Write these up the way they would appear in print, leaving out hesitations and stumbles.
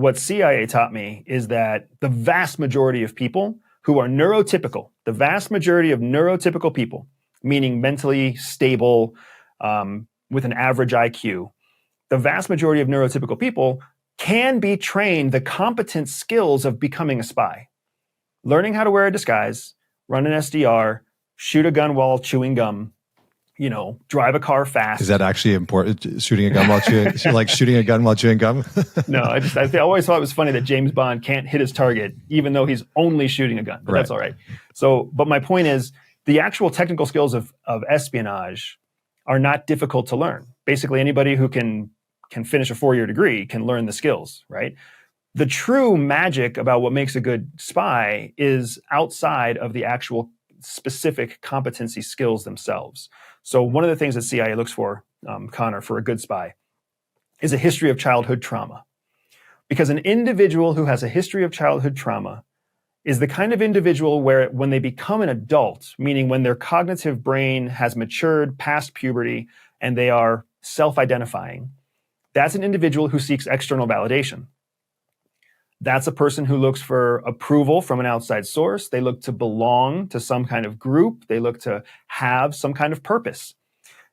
what CIA taught me is that the vast majority of people who are neurotypical, the vast majority of neurotypical people, meaning mentally stable, with an average IQ, the vast majority of neurotypical people can be trained the competent skills of becoming a spy. Learning how to wear a disguise, run an SDR, shoot a gun while chewing gum, drive a car fast. Is that actually important? Shooting a gun while chewing, like shooting a gun while chewing gum? No, I always thought it was funny that James Bond can't hit his target, even though he's only shooting a gun, but that's all right. So, but my point is the actual technical skills of espionage are not difficult to learn. Basically, anybody who can finish a 4-year degree can learn the skills, right? The true magic about what makes a good spy is outside of the actual specific competency skills themselves. So one of the things that CIA looks for, Connor, for a good spy is a history of childhood trauma. Because an individual who has a history of childhood trauma is the kind of individual where when they become an adult, meaning when their cognitive brain has matured past puberty and they are self-identifying, that's an individual who seeks external validation. That's a person who looks for approval from an outside source. They look to belong to some kind of group. They look to have some kind of purpose.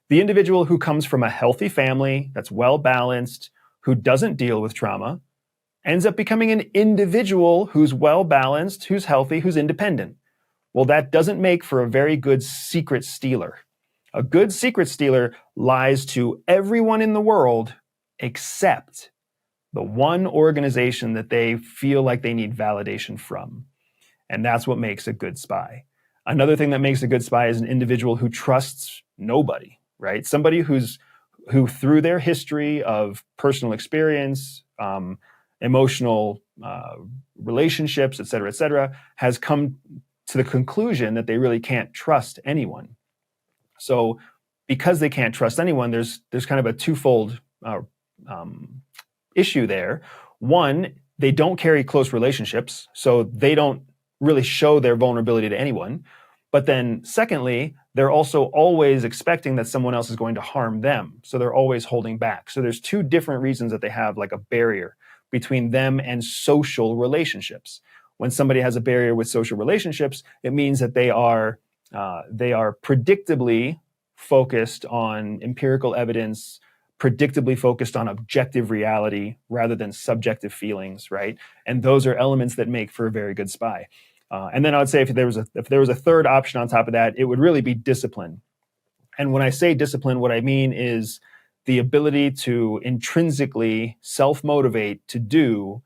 The individual who comes from a healthy family that's well-balanced, who doesn't deal with trauma, ends up becoming an individual who's well-balanced, who's healthy, who's independent. Well, that doesn't make for a very good secret stealer. A good secret stealer lies to everyone in the world except the one organization that they feel like they need validation from. And that's what makes a good spy. Another thing that makes a good spy is an individual who trusts nobody, right? Somebody who through their history of personal experience, emotional relationships, et cetera, has come to the conclusion that they really can't trust anyone. So because they can't trust anyone, there's kind of a twofold issue there. One, they don't carry close relationships, so they don't really show their vulnerability to anyone. But then secondly, they're also always expecting that someone else is going to harm them. So they're always holding back. So there's two different reasons that they have like a barrier between them and social relationships. When somebody has a barrier with social relationships, it means that they are predictably focused on empirical evidence, predictably focused on objective reality rather than subjective feelings, right? And those are elements that make for a very good spy. And then I would say if there was a third option on top of that, it would really be discipline. And when I say discipline, what I mean is the ability to intrinsically self-motivate to do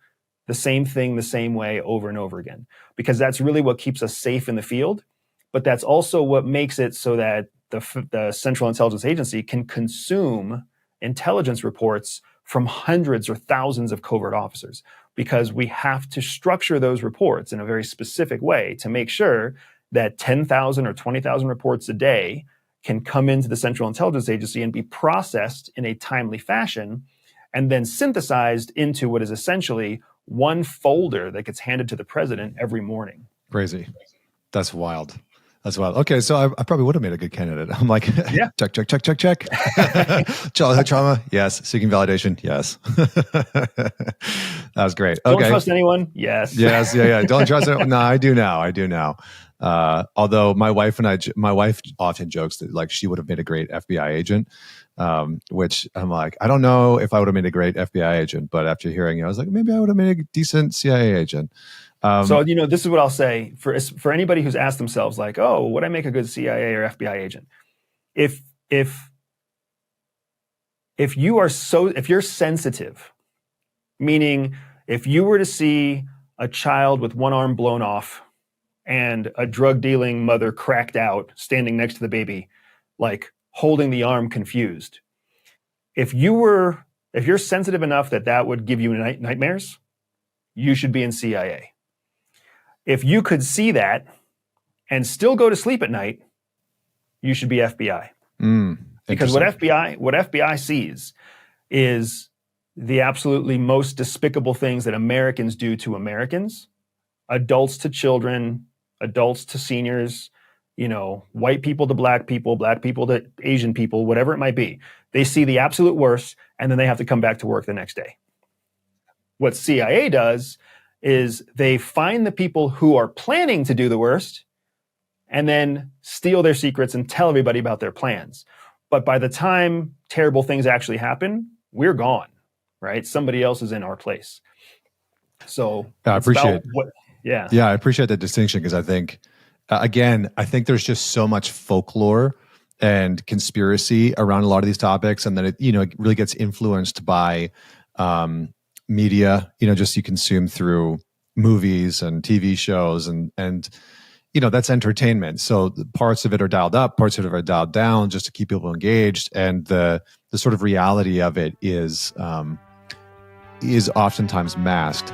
the same thing the same way over and over again, because that's really what keeps us safe in the field. But that's also what makes it so that the Central Intelligence Agency can consume intelligence reports from hundreds or thousands of covert officers, because we have to structure those reports in a very specific way to make sure that 10,000 or 20,000 reports a day can come into the Central Intelligence Agency and be processed in a timely fashion and then synthesized into what is essentially one folder that gets handed to the president every morning. Crazy. That's wild. That's wild. Okay, so I probably would have made a good candidate. I'm like, yeah. check. Childhood trauma, yes. Seeking validation, yes. That was great. Okay. Don't trust anyone, yes. Yes, yeah. Don't trust anyone. No, I do now. Although my wife often jokes that like she would have made a great FBI agent, which I'm like, I don't know if I would have made a great FBI agent, but after hearing it, I was like, maybe I would have made a decent CIA agent. So, this is what I'll say for anybody who's asked themselves like, oh, would I make a good CIA or FBI agent? If you're sensitive, meaning if you were to see a child with one arm blown off and a drug dealing mother cracked out standing next to the baby, like holding the arm confused. If you're sensitive enough that would give you nightmares, you should be in CIA. If you could see that and still go to sleep at night, you should be FBI. Because what FBI sees is the absolutely most despicable things that Americans do to Americans, adults to children, adults to seniors, white people to black people to Asian people, whatever it might be. They see the absolute worst, and then they have to come back to work the next day. What CIA does is they find the people who are planning to do the worst and then steal their secrets and tell everybody about their plans. But by the time terrible things actually happen, we're gone, right? Somebody else is in our place. So I appreciate I appreciate that distinction, because I think, again, I think there's just so much folklore and conspiracy around a lot of these topics, and then it really gets influenced by media, just you consume through movies and TV shows, and that's entertainment. So parts of it are dialed up, parts of it are dialed down, just to keep people engaged, and the sort of reality of it is oftentimes masked.